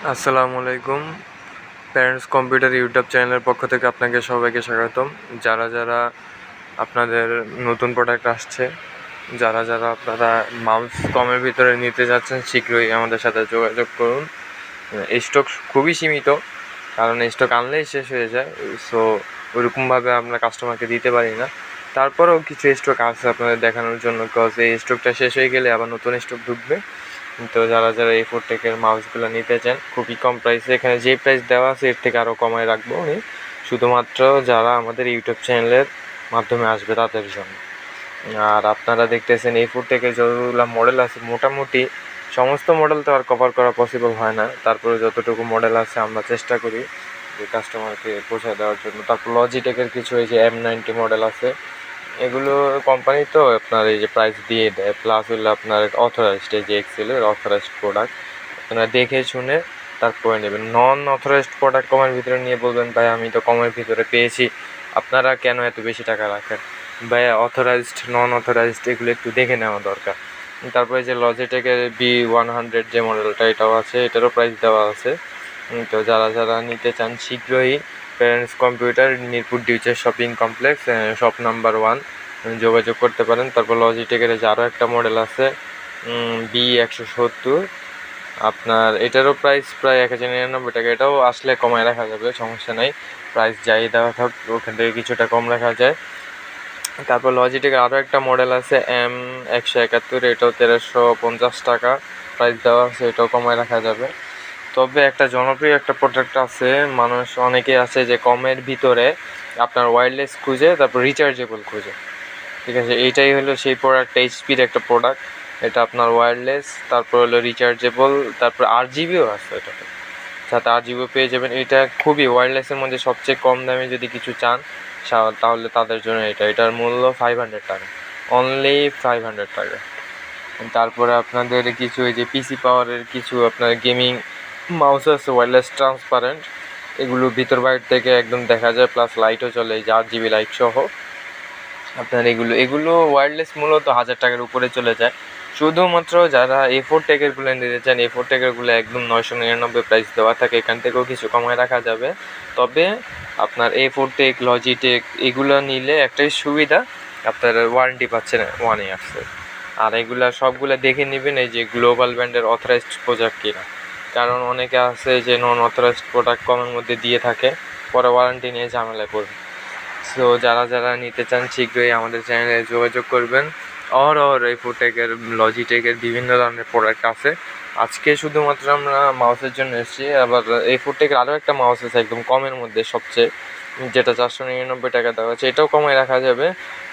আসসালামু আলাইকুম। Parents computer YouTube চ্যানেলের পক্ষ থেকে আপনাকে সবাইকে স্বাগতম। যারা আপনাদের নতুন প্রোডাক্ট আসছে, যারা আপনারা মাউস কমের ভিতরে নিতে যাচ্ছেন, শীঘ্রই আমাদের সাথে যোগাযোগ করুন। স্টক খুবই সীমিত, কারণ স্টক আনলেই শেষ হয়ে যায়। সো ওইরকমভাবে আমরা কাস্টমারকে দিতে পারি না। তারপরেও কিছু স্টক আছে আপনাদের দেখানোর জন্য, কজ এই স্টকটা শেষ হয়ে গেলে আবার নতুন স্টক ঢুকবে। তো যারা A4 টেকের মাউসগুলো নিতে চান খুবই কম প্রাইসে, এখানে যে প্রাইস দেওয়া আছে এর থেকে আরও কমায় রাখবো আমি, শুধুমাত্র যারা আমাদের ইউটিউব চ্যানেলের মাধ্যমে আসবে তাদের জন্য। আর আপনারা দেখতেছেন A4 টেকের যতগুলো মডেল আছে, মোটামুটি সমস্ত মডেল তো আর কভার করা পসিবল হয় না, তারপরে যতটুকু মডেল আছে আমরা চেষ্টা করি যে কাস্টমারকে পৌঁছে দেওয়ার জন্য। তারপর লজিটেকের কিছু এই যে M90 মডেল আছে, এগুলো কোম্পানি তো আপনার এই যে প্রাইস দিয়ে দেয়, প্লাস হলো আপনার অথরাইজড, এই যে এক্সেলের অথরাইজড প্রোডাক্ট আপনারা দেখে শুনে তারপরে নেবেন। নন অথরাইজড প্রোডাক্ট কমের ভিতরে নিয়ে বলবেন ভাই আমি তো কমের ভিতরে পেয়েছি, আপনারা কেন এত বেশি টাকা রাখেন? ভাই অথরাইজড নন অথরাইজড এগুলো একটু দেখে নেওয়া দরকার। তারপরে যে লজিটেকের B100 যে মডেলটা, এটাও আছে, এটারও প্রাইস দেওয়া আছে। তো যারা নিতে চান শীঘ্রই প্যারেন্টস কম্পিউটার, মিরপুর ডিউচের শপিং কমপ্লেক্স, শপ নাম্বার 1 যোগাযোগ করতে পারেন। তারপর লজিটেকের যে আরও একটা মডেল আছে B170, আপনার এটারও প্রাইস প্রায় 1099 টাকা। এটাও আসলে কমায় রাখা যাবে, সমস্যা নাই, প্রাইস যাই দেওয়া থাক ওখান থেকে কিছুটা কম রাখা যায়। তারপর লজিটেকের আরও একটা মডেল আছে M171, এটাও 1350 টাকা প্রাইস দেওয়া আছে, এটাও কমায় রাখা যাবে। তবে একটা জনপ্রিয় একটা প্রোডাক্ট আছে, মানুষ অনেকে আছে যে কমের ভিতরে আপনার ওয়্যারলেস খুঁজে, তারপর রিচার্জেবল খুঁজে। ঠিক আছে, এইটাই হলো সেই প্রোডাক্ট, এইচপির একটা প্রোডাক্ট। এটা আপনার ওয়্যারলেস, তারপর হলো রিচার্জেবল, তারপর RGBও আছে, এটাতে সাথে RGBও পেয়ে যাবেন। এটা খুবই ওয়্যারলেসের মধ্যে সবচেয়ে কম দামে যদি কিছু চান তাহলে তাদের জন্য এটার মূল্য 500 টাকা, অনলি 500 টাকা। তারপরে আপনাদের কিছু এই যে পিসি পাওয়ারের কিছু আপনার গেমিং মাউস আছে, ওয়্যারলেস ট্রান্সপারেন্ট, এগুলো ভিতর বাইরে থেকে একদম দেখা যায়, প্লাস লাইটও চলে, এই যে RGB লাইট সহ। আপনার এগুলো ওয়্যারলেস মূলত 1000 টাকার উপরে চলে যায়। শুধুমাত্র যারা A4 টেকেরগুলো নিতে চান, A4 টেকেরগুলো একদম 999 প্রাইস দেওয়া থাকে, এখান থেকেও কিছু কমায় রাখা যাবে। তবে আপনার A4 টেক, লজিটেক এগুলো নিলে একটাই সুবিধা, আপনার ওয়ারেন্টি পাচ্ছেন 1 ইয়ার্সের। আর এগুলা সবগুলো দেখে নেবেন এই যে গ্লোবাল ব্র্যান্ডের অথরাইজড প্রোডাক্ট কিনা, কারণ অনেকে আছে যে নন অথরাইজড প্রোডাক্ট কমের মধ্যে দিয়ে থাকে, পরে ওয়ারেন্টি নিয়ে ঝামেলায় পড়বে। সো যারা নিতে চান শীঘ্রই আমাদের চ্যানেলে যোগাযোগ করবেন। A4 টেকের, লজিটেকের বিভিন্ন ধরনের প্রোডাক্ট আছে। আজকে শুধুমাত্র আমরা মাউসের জন্য এসেছি, আবার A4 টেকের আরও একটা মাউস আছে একদম কমের মধ্যে সবচেয়ে, যেটা 499 টাকা দেওয়া আছে, এটাও কমায় রাখা যাবে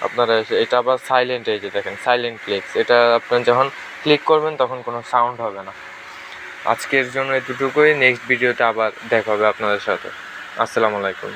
আপনারা। এটা আবার সাইলেন্ট, এই যে দেখেন সাইলেন্ট ক্লিকস, এটা আপনার যখন ক্লিক করবেন তখন কোনো সাউন্ড হবে না। আজকের জন্য এতটুকুই, নেক্সট ভিডিওতে আবার দেখা হবে আপনাদের সাথে। আসসালামু আলাইকুম।